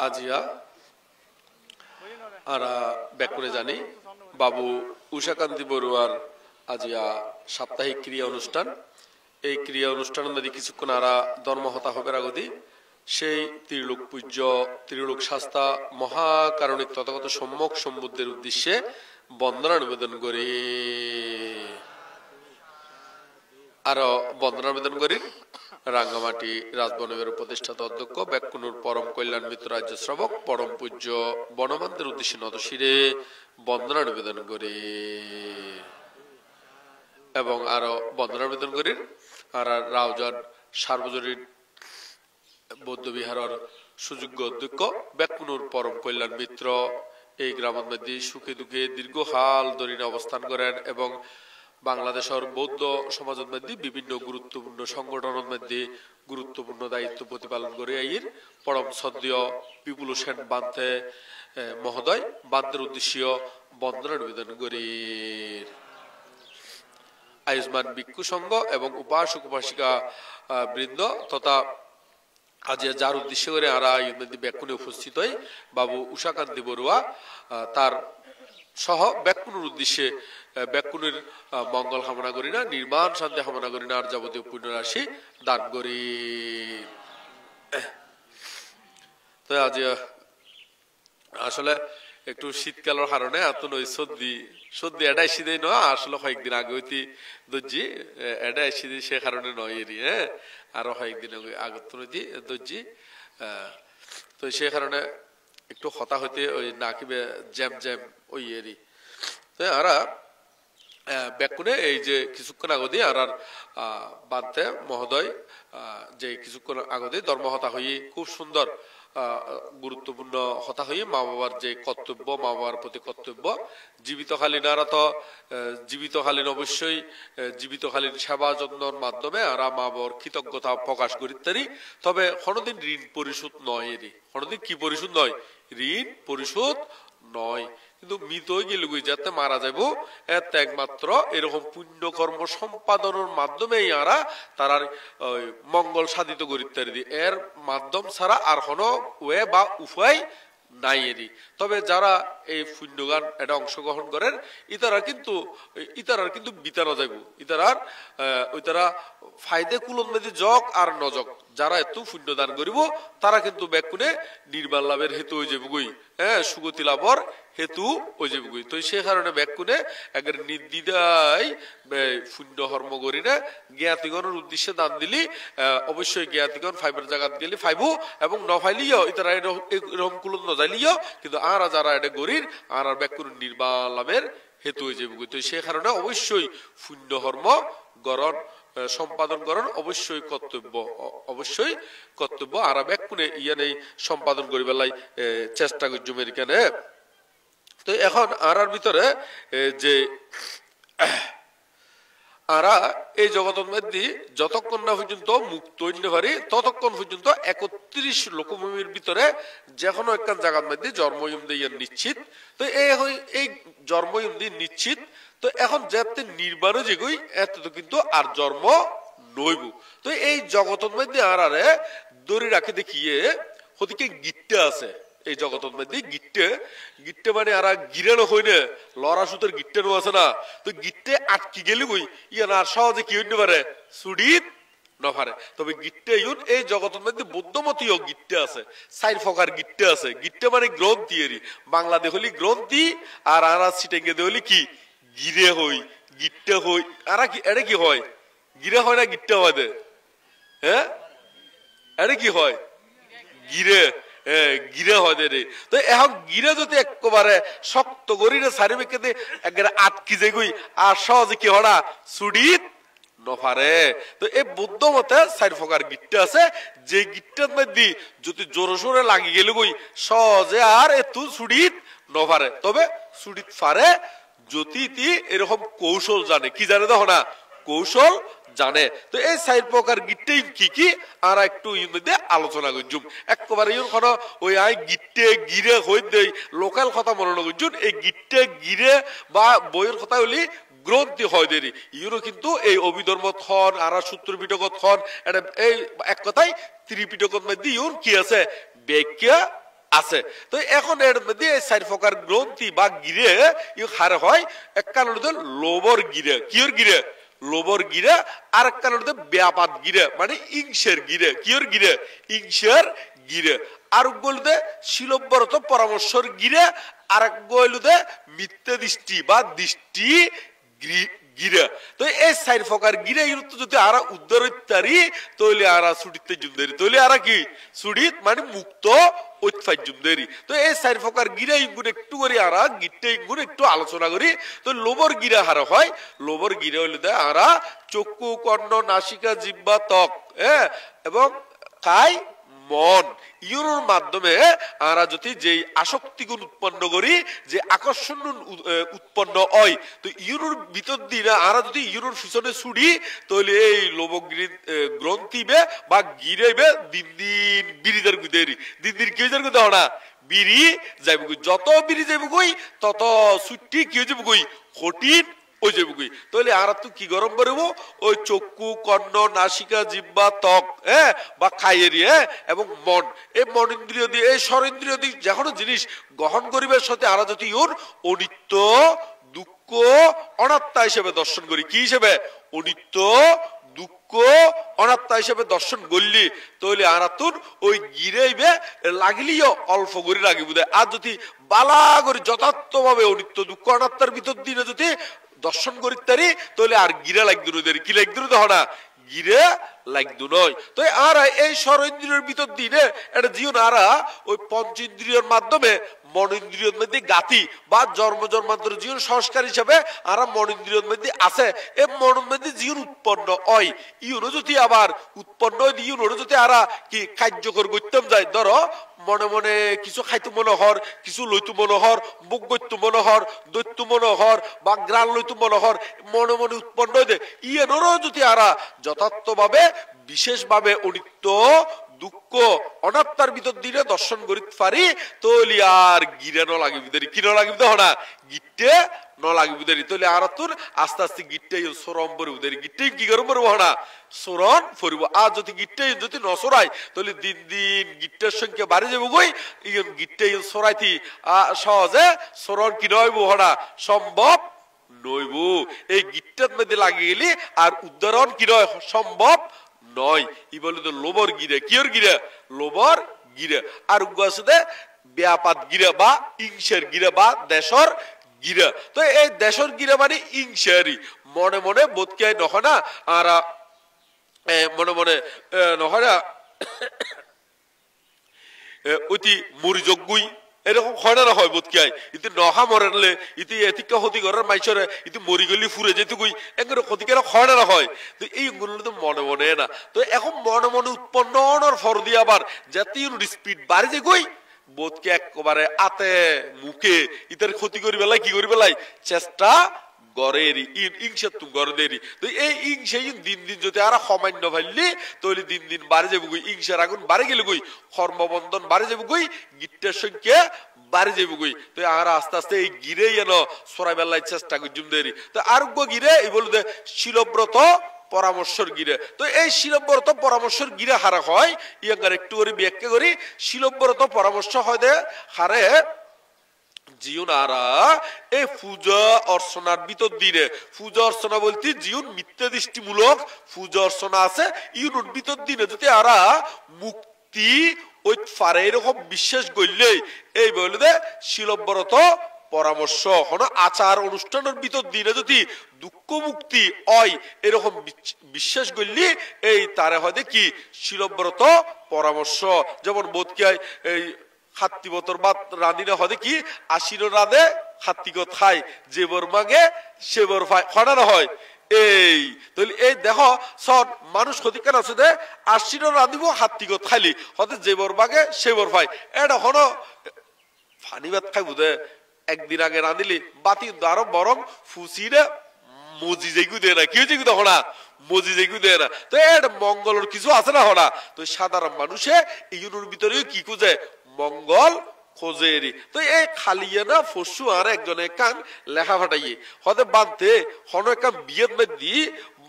আজিয়া আরা ব্যাকুরে জানি বাবু উষাকান্তি বড়ুয়ার আজিয়া সাপ্তাহিক ক্রিয়া অনুষ্ঠান এই ক্রিয়া অনুষ্ঠানের মধ্যে কিছুক্ষণ আরা ধর্মহতা হবে আগদি সেই ত্রিলোক পূজ্য ত্রিলোক শাস্তা মহাকারণিক তথাগত সম্যক সম্বুদ্ধের উদ্দেশ্যে বন্দনা নিবেদন করি আরো বন্দনা নিবেদন করি রাঙ্গামাটি রাজবনের প্রতিষ্ঠাতা অধ্যক্ষ ব্যাকুনুর পরম কল্যাণ মিত্র রাজ্য শ্রাবক পরম পূজ্য বনমান্তের উদ্দেশ্যে নতশিরে বন্দনা নিবেদন করি এবং আরো বন্দনা নিবেদন করি আর রাউজান সার্বজনীন বৌদ্ধ বিহারের সুযোগ্য অধ্যক্ষ ব্যাকুনুর পরম কল্যাণ মিত্র এই গ্রামের মধ্যে সুখে দুঃখে দীর্ঘকাল ধরে অবস্থান করেন এবং বাংলাদেশের বৌদ্ধ সমাজের মধ্যে বিভিন্ন গুরুত্বপূর্ণ সংগঠনের মধ্যে গুরুত্বপূর্ণ দায়িত্ব প্রতিপালন করে আইর পরম সদ্য বিপুল সেন বান্তে মহোদয় বান্তের উদ্দেশ্য বন্দনা নিবেদন করি আয়ুষ্মান ভিক্ষু সংঘ এবং উপাসক উপাসিকা বৃন্দ তথা আজ যার উদ্দেশ্য করে আরা ব্যাকুনে উপস্থিত হই বাবু উষাকান্তি বড়ুয়া তার সহ ব্যাকুনের উদ্দেশ্যে ব্যাকুনের মঙ্গল কামনা করি না নির্মাণ শান্তি কামনা করি না আর যাবতীয় পুণ্য রাশি দান করি তো আজ আসলে একটু শীতকালের কারণে এত নয় সর্দি এটাই শীতেই নয় আসলে কয়েকদিন আগে হইতে দর্জি এটাই শীত সে কারণে নয় এরি হ্যাঁ আরো কয়েকদিন আগে দর্জি তো সে কারণে একটু হতা হইতে ওই নাকিবে জ্যাম জ্যাম ওই এরি তো আরা ব্যাকুনে এই যে কিছুক্ষণ আগদি আর বান্তে মহোদয় যে কিছুক্ষণ আগদি ধর্মহতা হয়ে খুব সুন্দর গুরুত্বপূর্ণ হতা হয়ে মা বাবার যে কর্তব্য মা বাবার প্রতি কর্তব্য জীবিতকালীন আরা তো জীবিতকালীন অবশ্যই জীবিতকালীন সেবা যত্নের মাধ্যমে আরা মা বাবার কৃতজ্ঞতা প্রকাশ করি তারি তবে কোনোদিন ঋণ পরিশোধ নয় এরি কোনোদিন কি পরিশোধ নয় ঋণ পরিশোধ নয় কিন্তু মৃত গেলে যাতে মারা যাব এতে একমাত্র এরকম পুণ্য কর্ম সম্পাদনের মাধ্যমে আরা তারা মঙ্গল সাধিত করিতে এর মাধ্যম ছাড়া আর কোনো ওয়ে বা উপায় নাই এরি তবে যারা এই পুণ্যগান এটা অংশগ্রহণ করেন ইতারার কিন্তু বিতানো যাইব ইতারা ফায়দে কুলন মেদি জগ আর নজক যারা এত পুণ্য দান করিব তারা কিন্তু ব্যাকুনে নির্বাণ লাভের হেতু হয়ে যাবগই হ্যাঁ সুগতি লাভর হেতু হয়ে যাবগই তো সে কারণে ব্যাকুনে একবার নির্দ্বিধায় পুণ্য কর্ম করি না জ্ঞাতিগণের উদ্দেশ্যে দান দিলি অবশ্যই জ্ঞাতিগণ ফাইবার জায়গাত গেলে ফাইবো এবং ন ফাইলিও ইতারা এরকম কুলন নজাইলিও কিন্তু আর যারা এটা গরির আর ব্যাকুন নির্বাণ লাভের হেতু হয়ে যাবগই তো সে কারণে অবশ্যই পুণ্য কর্ম গরণ সম্পাদন করেন অবশ্যই কর্তব্য আর ব্যাকুনে ইয়ানে সম্পাদন করি বেলাই চেষ্টা করছি আমেরিকানে তো এখন আর ভিতরে যে আরা এই জগতের মধ্যে যতক্ষণ না পর্যন্ত মুক্ত হইতে পারি ততক্ষণ পর্যন্ত 31 লোকভূমির ভিতরে যে কোনো একটা জায়গার মধ্যে জন্ময়ুম দিয়ে নিশ্চিত তো এই জন্ময়ুম দিয়ে নিশ্চিত তো এখন যাতে নির্বাণ যেগুই এত তো কিন্তু আর জন্ম নইব তো এই জগতের মধ্যে আরে দড়ি রাখে দেখিয়ে ওদিকে গিট্টে আছে এই জগতের মধ্যে গিট্টে মানে আর গিরানো হয় না লড়া সুতোর গিট্টানো আছে না তো গিট্টে আটকি গেলে কই ইয়া না সহজে কি হইতে পারে সুডিত নফারে তবে গিট্টে ইউন এই জগতের মধ্যে বুদ্ধমতীয় গিট্টে আছে 4 প্রকার গিট্টে আছে গিট্টে মানে গ্রন্থি এরি বাংলাদেশ হলি গ্রন্থি আর আরা সিটেঙ্গে হলি কি গিরে হই গিট্টে হই আরা কি এটা কি হয় গিরে হয় না গিট্টে হয় দে হ্যাঁ এটা কি হয় গিরে হয় দে রে তো এখন গিরে যদি একেবারে শক্ত করি রে চারিবেকে একবারে আটকি যায় গই আর সহজে কি হড়া সুডিত নফারে তো এই বুদ্ধ মতে 4 প্রকার গিট্টে আছে যে গিট্টের মধ্যে যদি জোরে সোরে লাগি গেলে গই সহজে আর এত সুডিত নফারে তবে সুডিত ফারে জ্যোতিতি এরকম কৌশল জানে কি জানে দেখো না কৌশল জানে। তো এই 4 প্রকার গিট্টে কি কি আর একটু মধ্যে আলোচনা করছুম। একেবারে কোন ওই আই গিট্টে গিরে হই দেই লোকাল কথা মনে করছুন। এই গিট্টে গিরে বা বইয়ের কথা হলি গ্রন্থি হয় দেরি ইউরো কিন্তু এই অভিধর্ম থন আর সূত্র পিটকত থন এই এক কথায় ত্রিপিটকত মধ্যে ইউর কি আছে ব্যাখ্যা আছে। তো এখন এর মধ্যে 4 প্রকার গ্রন্থি বা গিরে ইউ হারে হয় এক কারণ লোবর গিরে কিয়র গিরে লোবর গিরে আর এক কারণ ব্যাপাত গিরে মানে ইংসের গিরে কিয়র গিরে ইংসের গিরে আর বলতে শিলব্বরত পরামর্শর গিরে আর এক বলতে মিথ্যা দৃষ্টি বা দৃষ্টি গিরে। তো এই 4 প্রকার গিরে যদি আর উদ্ধার ইত্যাদি তৈলে আর ছুটিতে জুমদেরি তৈলে আর কি ছুটিত মানে মুক্ত ঐতফাইজুমদেরি। তো এই 4 প্রকার গিরে ইগুন একটু করে আর গিট্টে ইগুন একটু আলোচনা করি। তো লোবর গিরে হার হয় লোবর গিরে হইলে আর চক্ষু কর্ণ নাসিকা জিহ্বা ত্বক এবং কায় মন ইউরোর মাধ্যমে আমরা যদি যেই আসক্তিগুণ উৎপন্ন করি যে আকর্ষণ উৎপন্ন হয় তো ইউরোর ভিতর দিয়ে আমরা যদি ইউরোর পিছনে ছুড়ি তাহলে এই লোবগিরি গ্রন্থিবে বা গিরেবে দিন দিন বিড়িদের গুদেরি দিন দিন কি যার কথা না বিড়ি যাইব যত বিড়ি যাইব কই তত ছুটি কি যাইব কই কঠিন ওই যাবি তাহলে আর তো কি গরম করব ওই চক্ষু কর্ণ নাসিকা জিহ্বা ত্বক বা খাইয়েরি এবং মন এই মন ইন্দ্রিয় দিয়ে এই স্বরেন্দ্রিয় দিয়ে যে কোনো জিনিস গ্রহণ করিবার সাথে আর যদি ওর অনিত্য দুঃখ অনাত্মা হিসেবে দর্শন করি কি হিসেবে অনিত্য দুঃখ অনাত্মা হিসেবে দর্শন করলি তাহলে আরাতুন ওই গিরেইবে লাগলিও অল্প করে লাগিব আর যদি বালা করে যথার্থ ভাবে অনিত্য দুঃখ অনাত্মার ভিতর দিনে যদি দর্শন করি তারি তাহলে আর গিরা লাগদুর কি লাগদুর তো না গিরে লাগদু নয়। তো আর এই স্বরেন্দ্রিয়ের ভিতর দিনে এটা জীবন আর ওই পঞ্চেন্দ্রিয়ের মাধ্যমে মন ইন্দ্রিয়ের মধ্যে গাতি বা জন্ম জন্মান্তর জীবন সংস্কার হিসাবে আর মন ইন্দ্রিয়ের মধ্যে আছে এই মনের মধ্যে জীবন উৎপন্ন হয় ইউনো যদি আবার উৎপন্ন হয় ইউনো যদি আর কি কার্যকর করতাম যায় ধরো মনে মনে কিছু খাইতো মনোহর কিছু লইতো মনোহর বুক গইতো মনোহর দৈত্য মনোহর বা গ্রাণ লইতো মনোহর মনে মনে উৎপন্ন হয়ে ইয়েনরও যদি আর যথার্থভাবে বিশেষভাবে অনিত্য দুঃখ অনাত্মার ভিতর দিনে দর্শন করিতে পারি তাহলে আর গিরে ন লাগিবি দেরি কি ন লাগিবি তো না গিট্টে ন লাগিবি দেরি তাহলে আর তোর আস্তে আস্তে গিট্টে সরম পরিব দেরি গিট্টে কি করব পড়ব না সরণ পরিব আর যদি গিট্টে যদি নসরাই তাহলে দিন দিন গিট্টের সংখ্যা বাড়ে যাবো গই গিট্টে সরাইতি সহজে সরণ কি নইব হড়া সম্ভব নইব এই গিট্টার মধ্যে লাগিয়ে গেলি আর উদাহরণ কি নয় সম্ভব নয় ই বলে তো লোবর গিরে কিয়র গিরে লোবর গিরে আর সাথে ব্যাপাত গিরে বা ইংসের গিরে বা দেশর গিরে। তো এই দেশর গিরে মানে ইংসেরই মনে মনে বোধকে নহয় না আর মনে মনে নহয় না অতি মরিযোগ্যই এরকম হয় না হয় বোধ কি ইতি নহা মরেলে ইতি এতিকা ক্ষতি করার মাইসরে ইতি মরি গলি ফুরে যেতে কই এগুলো ক্ষতিকার হয় না হয় তো এইগুলো তো মনে মনে না। তো এখন মনে মনে উৎপন্ন হওয়ার ফর দিয়ে আবার জাতীয় স্পিড বাড়ি যে কই বোধকে একেবারে আতে মুখে ইতার ক্ষতি করি বেলায় কি করি বেলায় চেষ্টা গড়েরই ইংসে তুম গড়দেরই। তো এই ইংসে দিন দিন যদি আর সামান্য ভাবলি তাহলে দিন দিন বাড়ে যাবো গই ইংসের আগুন বাড়ে গেলে গই কর্মবন্ধন বাড়ে যাবো গই গিট্টের সংখ্যা বাড়ে যাবো গই। তো আর আস্তে আস্তে এই গিরে যেন সরাই বেলায় চেষ্টা করি জুমদেরই। তো আরোগ্য গিরে এই বলতে শিলব্রত পরামর্শর গিরে। তো এই শিলব্রত পরামর্শর গিরে হারা হয় ইয়াঙ্গার একটু করে ব্যাখ্যা করি শিলব্রত পরামর্শ হয় দে হারে জিউনারা এই পূজা অর্চনার ভিতর দিনে পূজা অর্চনা বলতে জিউন মিথ্যা দৃষ্টিমূলক পূজা অর্চনা আছে ইউনুর ভিতর দিনে যদি আরা মুক্তি ওই ফারে এরকম বিশ্বাস করলে এই বলে শিলব্রত পরামর্শ হলো আচার অনুষ্ঠানের ভিতর দিনে যদি দুঃখ মুক্তি হয় এরকম বিশ্বাস করলে এই তারে হয় কি শিলব্রত পরামর্শ। যেমন বোধ কি হয় এই হাত্তি বতর বা রাঁধিনে হদে কি আশির রাঁধে হাত্তিগত খায় যে বর মাগে সে বর ফাড়া না হয় এই তাহলে এই দেখো সব মানুষ ক্ষতিকার আছে দে আশির রাঁধিব হাত্তিগত খাইলি হতে যে বর মাগে সে বর পায় এটা হলো ফানি ভাত খাই বুঝে একদিন আগে রাঁধিলি বাতি আরো বরং ফুসিরে মজি যেগু দেয় না, কি হয়েছে তখন না মজি যেগু দেয় না। তো এটা মঙ্গলের কিছু আছে না হনা। তো সাধারণ মানুষে ইউনুর ভিতরে কি খুঁজে, মঙ্গল খোঁজেরি। তো এই খালিয়ে না ফসু আর একজনে কান লেখা ফাটাইয়ে হদে বানতে হন কান বিয়ের মধ্যে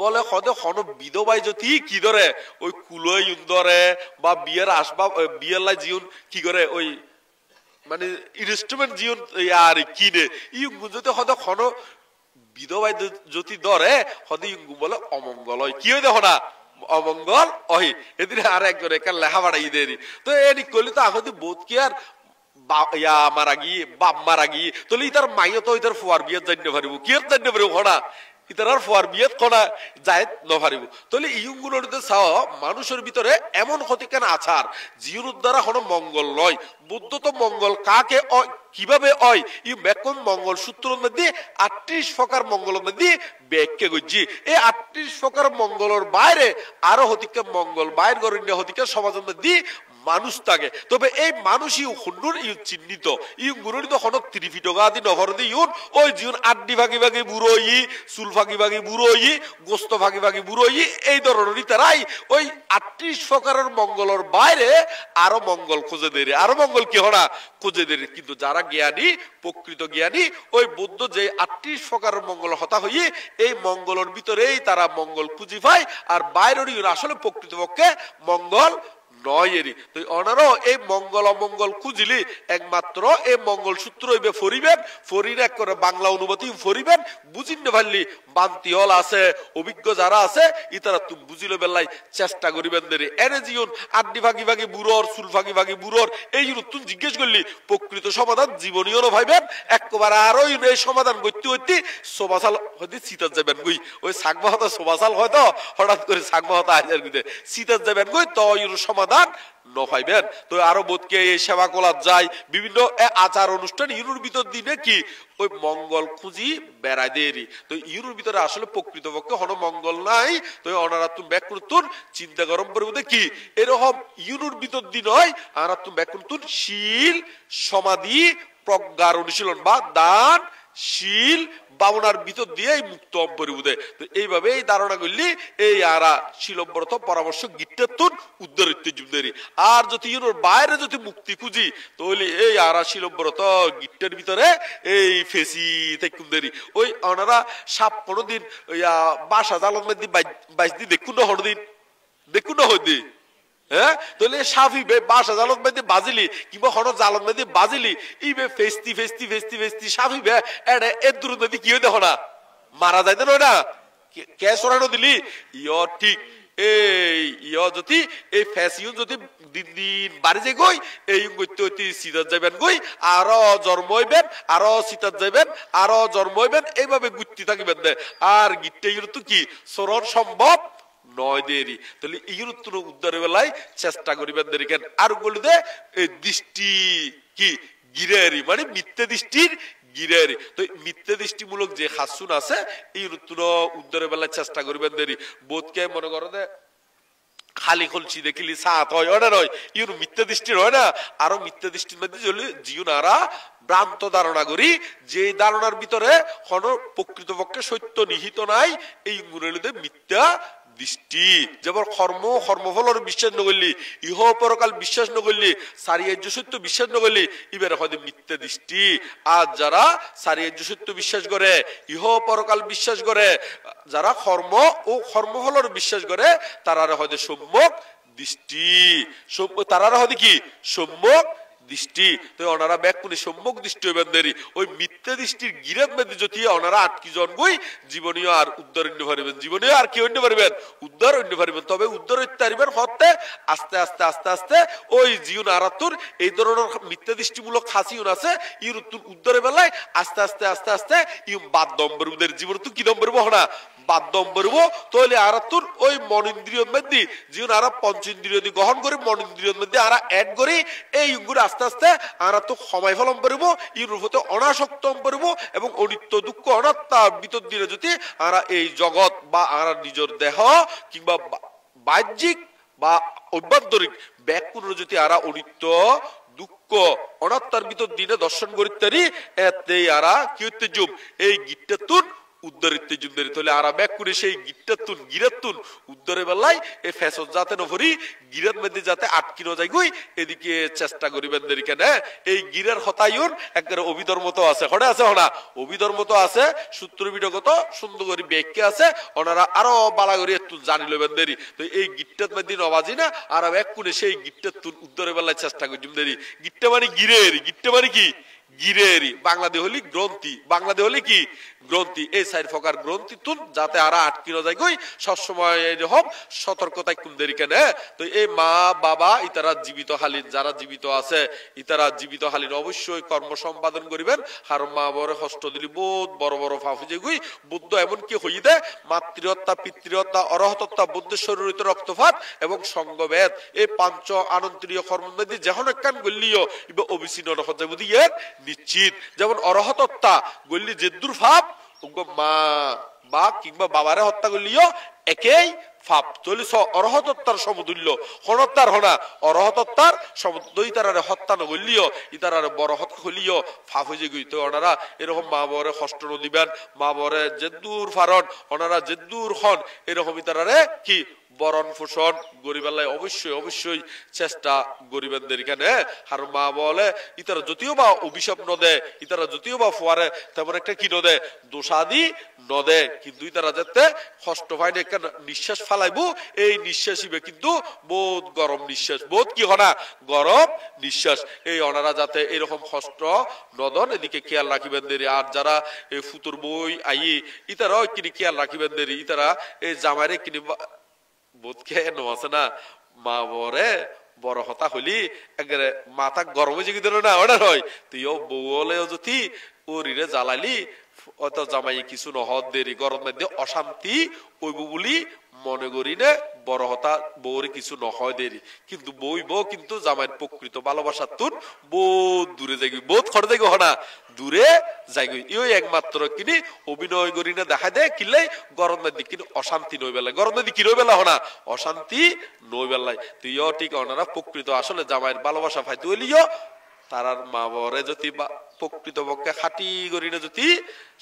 বলে হদে হন বিধবাই যদি কি ধরে ওই কুলোয় ধরে বা বিয়ের আসবাব বিয়ের লাই জীবন কি করে ওই মানে ইনস্ট্রুমেন্ট জীবন আর কিনে ইউঙ্গু যদি হদে হন বিধবাই যদি ধরে হদে ইউঙ্গু বলে অমঙ্গল হয়, কি হয় দেখো না অমঙ্গল অহি। এদিন আর একজন একার লেখা বাড়াই দেরি। তো এনি করলে তো আগে বোধ কি আর মারা গিয়ে বাপ মারা গিয়ে তাহলে ইতার মাইও তো ইতার ফুয়ার বিয়েত জানতে পারিব, কি আর জানতে পারিব হনা ইতার আর ফুয়ার বিয়েত কনা যায় নপারিব। তাহলে ইউগুলোর চাও মানুষের ভিতরে এমন ক্ষতিকান আছার জিউর দ্বারা কোনো মঙ্গল নয়। বুদ্ধ তো মঙ্গল কাকে কিভাবে হয় ইউ বেকন মঙ্গল সূত্রের মধ্যে 38 প্রকার মঙ্গলের মধ্যে ব্যাখ্যা করছি। এই 38 প্রকার মঙ্গলের বাইরে আরো হতিকে মঙ্গল বাইর গরণ্য হতিকে সমাজের মধ্যে মানুষ থাকে। তবে এই মানুষই হুন্ডুর ইউ চিহ্নিত ইউ গুরুর তো হন ত্রিফিটকাদি নহর দি ইউন ওই জীবন আড্ডি ভাগি ভাগি বুড়ো ই চুল ফাঁকি ভাগি বুড়ো ই গোস্ত ফাঁকি ভাগি বুড়ো ই এই ধরনেরই তারাই ওই 38 প্রকারের মঙ্গলের বাইরে আরো মঙ্গল খুঁজে দেয়, আরো মঙ্গল কি হনা খুঁজে দেয়। কিন্তু যারা জ্ঞানী প্রকৃত জ্ঞানী ওই বুদ্ধ যে 38 প্রকারের মঙ্গল হতা হইয়ে এই মঙ্গলের ভিতরেই তারা মঙ্গল খুঁজি পায় আর বাইরেরই আসলে প্রকৃতপক্ষে মঙ্গল নয়েরই। তো অনারও এই মঙ্গল অমঙ্গল খুঁজিলি একমাত্র এই মঙ্গল সূত্র হইবে ফরিবেন, ফরির এক করে বাংলা অনুমতি ফরিবেন বুঝিনে পারলি বান্তি হল আছে অভিজ্ঞ যারা আছে ইতারা তুমি বুঝিলে বেলাই চেষ্টা করিবেন দেরি এনে জীবন আড্ডি ভাগি ভাগি বুড়োর চুল ফাঁকি ভাগি বুড়োর এই তুই জিজ্ঞেস করলি প্রকৃত সমাধান জীবনীয় ভাইবেন একবারে আরো এই সমাধান করতে করতে সোবাসাল হয়তো শীতার যাবেন গুই ওই সাকমা হতা সোবাসাল হয়তো হঠাৎ করে সাকমা হতা হাজার গুইতে শীতার যাবেন গুই তো সমাধান নপাইবেন। তো আরো বোধকে এই সেবা কলার যায় বিভিন্ন আচার অনুষ্ঠান ইউরোর ভিতর দিনে কি ওই মঙ্গল খুঁজি বেড়াই দেরি। তো ইউরোর ভিতরে আসলে প্রকৃতপক্ষে হন মঙ্গল নাই। তো অনারা তুমি ব্যাক করতুন চিন্তা গরম পরিবর্তে কি এরকম ইউরোর ভিতর দিন হয় আর তুমি ব্যাক করতুন শীল সমাধি প্রজ্ঞার অনুশীলন বা দান শীল বামনার ভিতর দিয়ে মুক্ত অপরিবুদে। তো এইভাবে এই ধারণা করলি এই আরা শিলব্রত পরামর্শ গিট্টাতুন উদ্ধারিত জুমদেরি। আর যদি ইউনোর বাইরে যদি মুক্তি খুঁজি তাহলে এই আরা শিলব্রত গিট্টের ভিতরে এই ফেসি থেকুমদেরি ওই ওনারা সাপ কোনোদিন বাসা জালন মধ্যে 22 দিন দেখুন না হরদিন দেখুন না হদি হ্যাঁ তাহলে সাফি বাসা জালত মেদি বাজিলি কিংবা হন জালত মেদি বাজিলি ইবে ফেস্তি ফেস্তি ফেস্তি ফেস্তি সাফি বে এডে এর দূর মেদি কি হইতে হনা মারা যাইতে নয় না কে সরানো দিলি ইয় ঠিক এই ইয় যদি এই ফ্যাসিও যদি দিন দিন বাড়ি যে গই এই গইতে হইতে সিদার যাবেন গই আরো জন্ম হইবেন আরো সিতার যাবেন আরো জন্ম হইবেন এইভাবে গুত্তি থাকিবেন দে আর গিট্টে তো কি সরণ সম্ভব নয় দেরি। তাহলে ইউরোত্তর উদ্ধারের বেলায় চেষ্টা করিবেন দেরি কেন আর বলি দে এই দৃষ্টি কি গিরেরি মানে মিথ্যে দৃষ্টির গিরেরি। তো মিথ্যে দৃষ্টিমূলক যে হাসুন আছে ইউরোত্তর উদ্ধারের বেলায় চেষ্টা করিবেন দেরি। বোধকে মনে করো দে খালি খুলছি দেখিলি সাত হয় ওটা নয় ইউর মিথ্যা দৃষ্টির হয় না আরো মিথ্যা দৃষ্টির মধ্যে চলে জিউনারা ভ্রান্ত ধারণা করি যে ধারণার ভিতরে কোন প্রকৃতপক্ষে সত্য নিহিত নাই এই গুণের মিথ্যা দৃষ্টি। যেমন কর্মফলের বিশ্বাস নগরলি ইহ পরকাল বিশ্বাস নগরলি সারিয়ার্য সত্য বিশ্বাস নগরলি এবার হয়তো মিথ্যা দৃষ্টি। আর যারা সারিয়ার্য সত্য বিশ্বাস করে ইহ পরকাল বিশ্বাস করে যারা কর্ম ও কর্মফলের বিশ্বাস করে তারা হয়তো সম্যক দৃষ্টি তারা হয়তো কি সম্যক দৃষ্টি। তো ওনারা ব্যাক করে সম্মুখ দৃষ্টি হইবেন দেরি ওই মিথ্যা দৃষ্টির গিরের মধ্যে যদি ওনারা আটকি জন গই জীবনীয় আর উদ্ধার অন্য পারিবেন জীবনীয় আর কি অন্য পারিবেন উদ্ধার অন্য পারিবেন। তবে উদ্ধার হইতে পারিবেন হতে আস্তে আস্তে আস্তে আস্তে ওই জীবন আরাতুর এই ধরনের মিথ্যা দৃষ্টিমূলক খাসিউন আছে ইউর উদ্ধারের বেলায় আস্তে আস্তে আস্তে আস্তে ইউ বাদ দম্বরদের জীবন তো কি দম্বরব না বাদ্যম বলবো তাহলে আর তোর ওই মনেন্দ্রিয় মধ্যে জীবন আর পঞ্চেন্দ্রিয় দিয়ে গ্রহণ করে মনেন্দ্রিয় মধ্যে আর অ্যাড করি এই গুলো আস্তে আস্তে আর তো সময় ফলম করবো ইউর হতে অনাসক্ত করবো এবং অনিত্য দুঃখ অনাত্মা ভিতর দিলে যদি আর এই জগৎ বা আর নিজের দেহ কিংবা বাহ্যিক বা অভ্যন্তরিক ব্যাকুণ যদি আর অনিত্য দুঃখ অনাত্মার ভিতর দিনে দর্শন করিতে এতে আর কি হইতে জুম এই গীতটা তুন উদ্ধারিতে জুমদারি তলে আর ব্যাক করে সেই গিট্টাতুন গিরাতুন উদ্ধারে বেলায় এই ফেসজ যাতে নভরি গিরাত মধ্যে যাতে আটকিনো যায় গই এদিকে চেষ্টা করিবেন দেরিকে না এই গিরার হতায়ুর একবারে অভিধর্ম তো আছে হড়ে আছে হনা অভিধর্ম তো আছে সূত্র বিটগত সুন্দর করে ব্যাখ্যা আছে ওনারা আরো বালা করে একটু জানি লবেন দেরি তো এই গিট্টাত মধ্যে নবাজি না আর ব্যাক করে সেই গিট্টাতুন উদ্ধারে বেলায় চেষ্টা করি জুমদারি গিট্টা মানে গিরেরি গিট্টা মানে কি গিরেরি বাংলাদেশ হলি গ্রন্থি বাংলাদেশ হলি কি গ্রন্থি এই চার প্রকার গ্রন্থি তুন যাতে আর আটকিনো যায় গই সবসময় এরকম সতর্কতায় কুন্দেরি কেন তো এই মা বাবা ইতারা জীবিত হালিন যারা জীবিত আছে ইতারা জীবিত হালিন অবশ্যই কর্ম সম্পাদন করিবেন আর মা বড় হস্ত দিলি বহুত বড় বড় ফাফুজে গই বুদ্ধ এমন কি হই দে মাতৃহত্যা পিতৃহত্যা অরহতত্তা বুদ্ধের শরীরিত রক্তপাত এবং সঙ্গভেদ এই পাঞ্চ আনন্তরীয় কর্মের মধ্যে যেমন একখান গল্লিও ইবা অবিচ্ছিন্ন রহজে বুঝি এর নিশ্চিত যেমন অরহতত্তা গল্লি জেদ্দুর ফাপ মা বা কিংবা বাবারে হত্যা করলিও একই ফাপ চলিস অরহতত্তার সমতুল্য হনত্তার হনা অরহতত্তার সমতুল্য ইতারারে হত্যা নগলিও ইতারারে বড় হত্যা হলিও ফাপ হয়ে গই তো ওনারা এরকম মা বরে কষ্ট দিবেন মা বরে জেদ্দুর ফারণ ওনারা জেদ্দুর হন এরকম ইতারারে কি বরণ পোষণ গরিবেলায় অবশ্যই অবশ্যই চেষ্টা গরিবেনদের এখানে আর মা বলে ইতারা যদিও বা অভিশাপ নদে ইতারা যদিও বা ফুয়ারে তেমন একটা কি নদে দোষাদি নদে কিন্তু ইতারা যাতে কষ্ট পায়নি একটা নিঃশ্বাস ফালাইবো এই নিঃশ্বাস হিবে কিন্তু বহুত গরম নিঃশ্বাস বহুত কি হনা গরম নিঃশ্বাস এই ওনারা যাতে এরকম কষ্ট নদন এদিকে খেয়াল রাখিবেন দেরি আর যারা এই ফুতুর বই আই ইতারাও কিনি খেয়াল রাখিবেন দেরি ইতারা এই জামাইরে কিনি বোধকে আছে না মা বরে বড় হতা হলি একবারে মাথা গরমে জিগি দিল না ওটা নয় তুইও বউলেও যদি ওরিরে জ্বালালি অত জামাই কিছু নহত দেরি গরম মধ্যে অশান্তি ওইব বলি মনে করি না বড় হতা বউরে কিছু নহয় দেরি কিন্তু বউ কিন্তু জামাইয়ের প্রকৃত ভালোবাসার তুন বহুত দূরে যাই বহুত খড় যাই হনা দূরে যাই ইও একমাত্র কিনি অভিনয় করি না দেখা দেয় কিনলে গরম মধ্যে কিন্তু অশান্তি নই বেলায় গরম মধ্যে কি নই বেলা হনা অশান্তি নই বেলায় তুইও ঠিক ওনারা প্রকৃত আসলে জামাইয়ের ভালোবাসা পাইতে হইলিও তারার মা বরে যদি প্রকৃত পক্ষে খাটি করি না যদি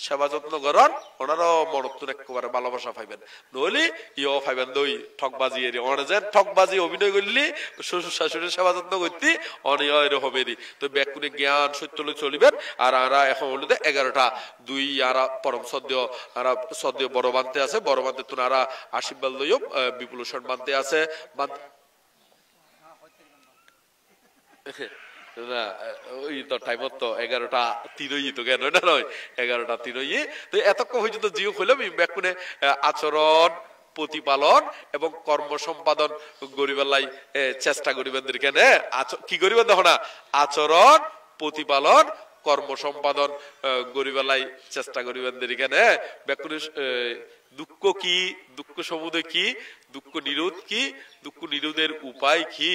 সেবা যত্ন করেন ওনারও মনত্তুন একেবারে ভালোবাসা পাইবেন নইলে ইও পাইবেন দই ঠকবাজি এরি অনে যেন ঠকবাজি অভিনয় করলি শ্বশুর শাশুড়ির সেবা যত্ন করতে অনিয় এরকম এরি তো ব্যাকুনে জ্ঞান সত্য চলিবেন আর আরা এখন হলে 11টা 2 আরা পরম সদ্য বড় বানতে আছে বড় বানতে তুন আরা আশীর্বাদ লইও বিপুলেশন বানতে আছে না ওই তো টাইমত তো 11টা 3 তো কেন না নয় 11টা 3 তো এতক্ষণ পর্যন্ত জিও হইলাম ব্যাকুনে আচরণ প্রতিপালন এবং কর্ম সম্পাদন গরিবেলাই চেষ্টা গরিবেনদের কেন কি গরিবেন দেখো না আচরণ প্রতিপালন কর্ম সম্পাদন গরিবেলাই চেষ্টা গরিবেনদের কেন ব্যাকুনে দুঃখ কি দুঃখ সমুদয় কি দুঃখ নিরোধ কি দুঃখ নিরোধের উপায় কি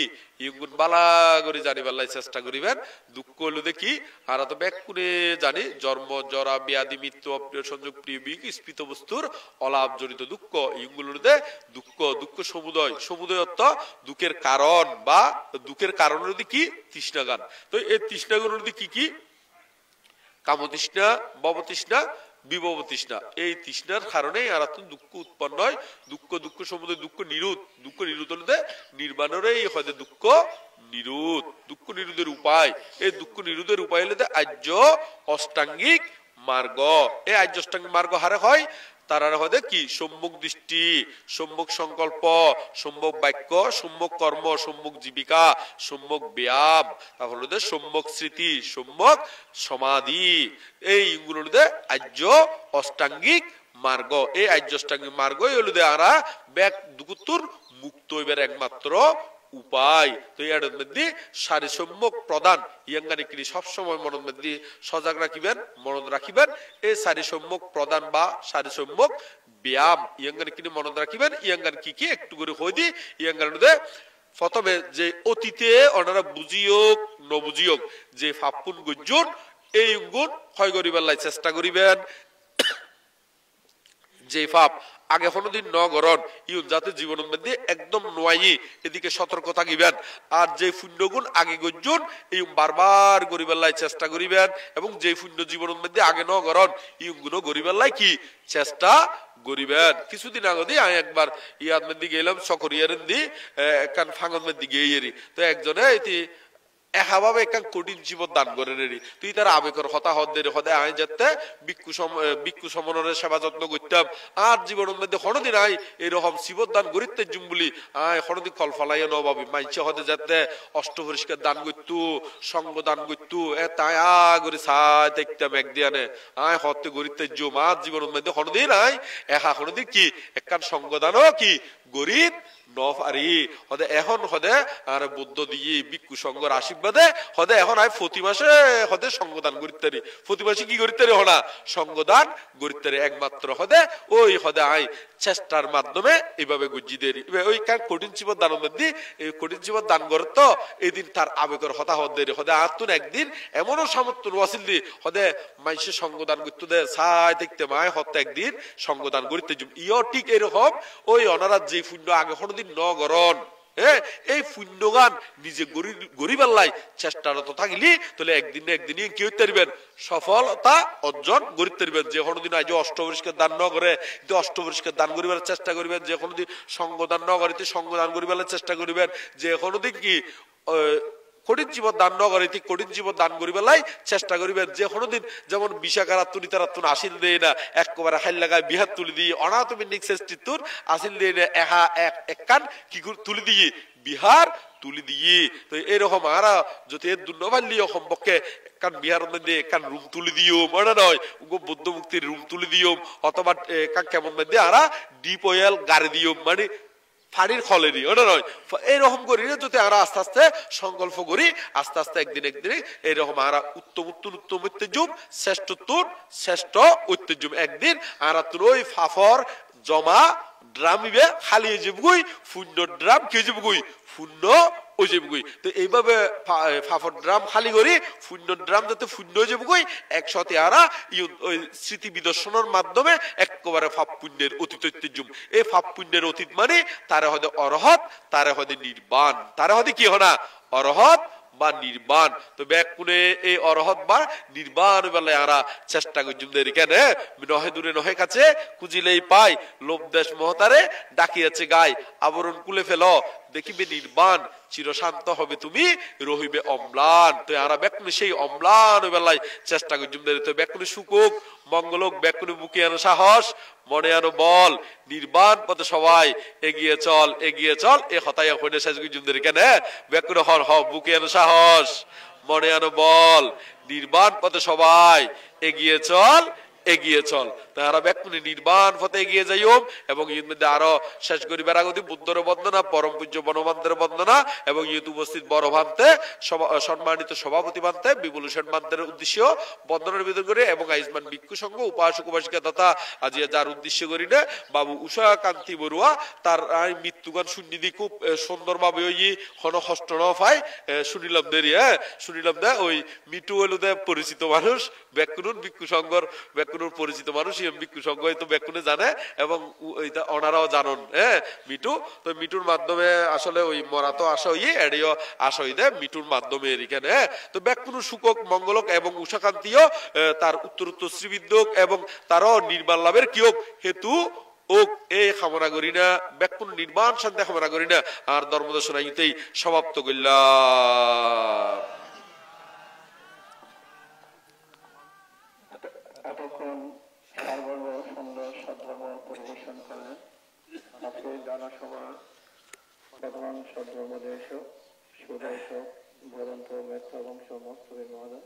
ইগুন বালা করে জানিবার চেষ্টা করিবেন দুঃখ হলো দেখি আর তো ব্যাক করে জানি জন্ম জরা ব্যাধি মৃত্যু অপ্রিয় সংযোগ প্রিয় স্ফীত বস্তুর অলাভ জড়িত দুঃখ ইগুলোতে দুঃখ দুঃখ সমুদয় সমুদয় অর্থ দুঃখের কারণ বা দুঃখের কারণ কি তৃষ্ণাগান তো এই তৃষ্ণাগুলোর কি কি কামতৃষ্ণা ভবতৃষ্ণা বিভব তৃষ্ণা এই তৃষ্ণার কারণে আর দুঃখ উৎপন্ন হয় দুঃখ দুঃখ সমুদয় দুঃখ নিরোধ হলে নির্বাণেরই হয় দুঃখ নিরোধের উপায় এই দুঃখ নিরোধের উপায় হলে আর্য অষ্টাঙ্গিক মার্গ এই আর্য অষ্টাঙ্গিক মার্গ হারে হয় তারা হয় কি সম্মুখ দৃষ্টি সম্মুখ সংকল্প সম্মুখ বাক্য সম্মুখ কর্ম সম্মুখ জীবিকা সম্মুখ ব্যায়াম তারপর সম্মুখ স্মৃতি সম্মুখ সমাধি এইগুলো আর্য অষ্টাঙ্গিক মার্গ এই আর্য অষ্টাঙ্গিক মার্গই হলো আরা ব্যাক দুকুত্তর মুক্ত হইবার একমাত্র উপায় তো এর মধ্যে সারি সম্মুখ প্রদান ইয়াঙ্গানি কি সবসময় মনের মধ্যে সজাগ রাখিবেন মনে রাখিবেন এই সারি সম্মুখ প্রদান বা সারি সম্মুখ ব্যায়াম ইয়াঙ্গানি কি মনে রাখিবেন ইয়াঙ্গান কি কি একটু করে হই দি ইয়াঙ্গান প্রথমে যে অতীতে ওনারা বুঝিয়োগ নবুঝিয়োগ যে ফাপুন গুজন এই গুণ ক্ষয় করিবার চেষ্টা করিবেন যে পাপ আগে কোনোদিন ন গরণ ইউন যাতে জীবনের মধ্যে একদম নোয়াই এদিকে সতর্ক থাকিবেন আর যে পুণ্যগুণ আগে গজ্জুন এই বারবার গরিবেল্লাই চেষ্টা করিবেন এবং যে পুণ্য জীবনের মধ্যে আগে ন গরণ ইউগুলো গরিবেল্লাই কি চেষ্টা গরিবেন কিছুদিন আগে দিয়ে আমি একবার ইয়াদ মধ্যে গেলাম সকরিয়ার দি কান ফাঙ্গন মধ্যে গিয়ে তো একজনে এটি একাভাবে এক কঠিন জীবন দান করে রেডি তুই তার আবেগের হতা হদের হদে আয় যেতে ভিক্ষু সমনের সেবা যত্ন করতাম আর জীবনের মধ্যে কোনোদিন আই এরকম জীবন দান করিতে জুম বলি আয় কোনোদিন কলফলাই নবাবি মাইছে হদে যেতে অষ্ট পরিষ্কার দান করতু সঙ্গ দান করতু তাই করে সাই দেখতাম একদিনে আয় হতে করিতে জুম আর জীবনের মধ্যে কোনোদিন আয় একা কোনোদিন কি একখান সঙ্গ দানও কি গরিব নফারি হদে এখন হদে আর বুদ্ধ দিয়ে ভিক্ষু সংঘর আশীর্বাদে হদে এখন আই প্রতি মাসে হদে সঙ্গদান করিতে প্রতি মাসে কি করিতে হনা সঙ্গদান করিতে একমাত্র হদে ওই হদে আই চেষ্টার মাধ্যমে এইভাবে গুজি দেরি ওই কার কঠিন জীবন দানের মধ্যে এই কঠিন জীবন দান করতো এদিন তার আবেগের হতা হদের হদে আতুন একদিন এমনও সামর্থ্য ওয়াসিল দি হদে মাইসে সঙ্গদান করতে দে সাই দেখতে মায় হতে একদিন সঙ্গদান করিতে জুম ইও ঠিক এরকম ওই অনারাত যে পুণ্য আগে কোনোদিন ন গরণ এই পুণ্যগান নিজে গরিবাল্লাই চেষ্টারত থাকলি তাহলে একদিন না একদিন কি হইতে পারবেন সফলতা অর্জন করিতে পারবেন যে কোনোদিন আজ অষ্টপরিষ্কার দান ন করে অষ্টপরিষ্কার দান করিবার চেষ্টা করিবেন যে কোনোদিন সঙ্গদান ন করিতে সঙ্গদান করিবার চেষ্টা করিবেন যে কোনোদিন কি কঠিন জীবন দান ন করিতে কঠিন জীবন দান করিবেলাই চেষ্টা করিবেন যে কোনোদিন যেমন বিশাখারা তুলি তারা তুন আসিল দেয় না একবারে হাইল লাগায় বিহার তুলি দিয়ে অনাথমিক চেষ্টিতুর আসিল দেয় না এহা এক কান কি তুলি দিয়ে বিহার তুলি দিয়ে তো এরকম আরা যদি এর দুর্নবাল্য সম্পর্কে কান বিহার মধ্যে কান রুম তুলি দিও মনে নয় বুদ্ধ মুক্তির রুম তুলি দিও অথবা কান কেমন মধ্যে আরা ডিপ অয়েল গাড়ি দিও মানে ফাড়ির খলেরই ওটা নয় এইরকম করি যদি আমরা আস্তে আস্তে সংকল্প করি আস্তে আস্তে একদিন এইরকম আমরা উত্তম ঐতিহ্যম শ্রেষ্ঠ ঐতিহ্যম একদিন আমরা তোর ওই ফাফর জমা ড্রামিবে খালি যাবগুই শূন্য ড্রাম কে যাবগুই শূন্য ওই যাবগুই তো এইভাবে ফাফর ড্রাম খালি করি শূন্য ড্রাম যাতে শূন্য যাবগুই একসাথে আরা ওই স্মৃতি বিদর্শনের মাধ্যমে একেবারে ফাপ পুণ্যের অতীত ঐতিহ্যম এই ফাপ পুণ্যের অতীত মানে তারা হয়তো অরহত তারা হয়তো নির্বাণ তারা হয়তো কি হনা অরহত বা নির্বাণ তো ব্যাকুনে এই অরহত বা নির্বাণ বেলায় আরা চেষ্টা করছুম দেরি কেন নহে দূরে নহে কাছে খুঁজিলেই পাই লোভ দেশ মহতারে ডাকিয়াছে গায় আবরণ কুলে ফেল দেখিবে নির্বাণ চিরশান্ত হবে তুমি রহিবে অম্লান তো আরা ব্যাকুনে সেই অম্লান বেলায় চেষ্টা করছুম দেরি তো ব্যাকুনে সুকুক মঙ্গলক ব্যাকুনে বুকে আনো সাহস মনে আনো বল নির্বাণ পথে সবাই এগিয়ে চল এ হতাই হইনে শেষ করছুম দেরি কেন ব্যাকুনে হর হ বুকে আনো সাহস মনে আনো বল নির্বাণ পথে সবাই এগিয়ে চল তারা ব্যাকুনি নির্বাণ পথে এগিয়ে যাইম এবং এর মধ্যে আরো শেষ করি বেড়াগতি বুদ্ধর বন্দনা পরম পূজ্য বনবান্তের বন্দনা এবং ইউত উপস্থিত বড় ভান্তে সম্মানিত সভাপতি ভান্তে বিপুল হোসেন ভান্তের উদ্দেশ্য বন্দনার নিবেদন করে এবং আইজমান ভিক্ষু সংঘ উপাসক উপাসিকা তথা আজিয়া যার উদ্দেশ্য করি না বাবু উষা কান্তি বড়ুয়া তার মৃত্যুগান শুনিদি খুব সুন্দরভাবে ওই হষ্ট ন পাই শুনিলাম দেরি শুনিলাম দে ওই মিটু হলো দে পরিচিত মানুষ ব্যাকুনুর ভিক্ষু সংঘর ব্যাকুনুর পরিচিত মানুষ ভিক্ষু সংঘ তো ব্যাকুনে জানে এবং ওনারাও জানন মিটু তো মিটুর মাধ্যমে আসলে ওই মরা তো আসা হইয়ে এড়িও আসা হই দে মিটুর মাধ্যমে এখানে তো ব্যাকুনুর সুকক মঙ্গলক এবং উষাকান্তিও তার উত্তর শ্রীবিদ্যক এবং তারও নির্বাণ লাভের কিয়ক হেতু ওক এই কামনা করি না ব্যাকুন নির্বাণ শান্তি কামনা করি না আর ধর্মদর্শন ইতেই সমাপ্ত করলাম। এতক্ষণ সর্বর্ণ সুন্দর সদ্ধর্ম পরিবেশন করলেন আজকে জনসভা বর্তমান সদ্ধর্ম দেশ সুদেশ বরন্ত মেত্র বংশ মস্তবীর মহোদয়।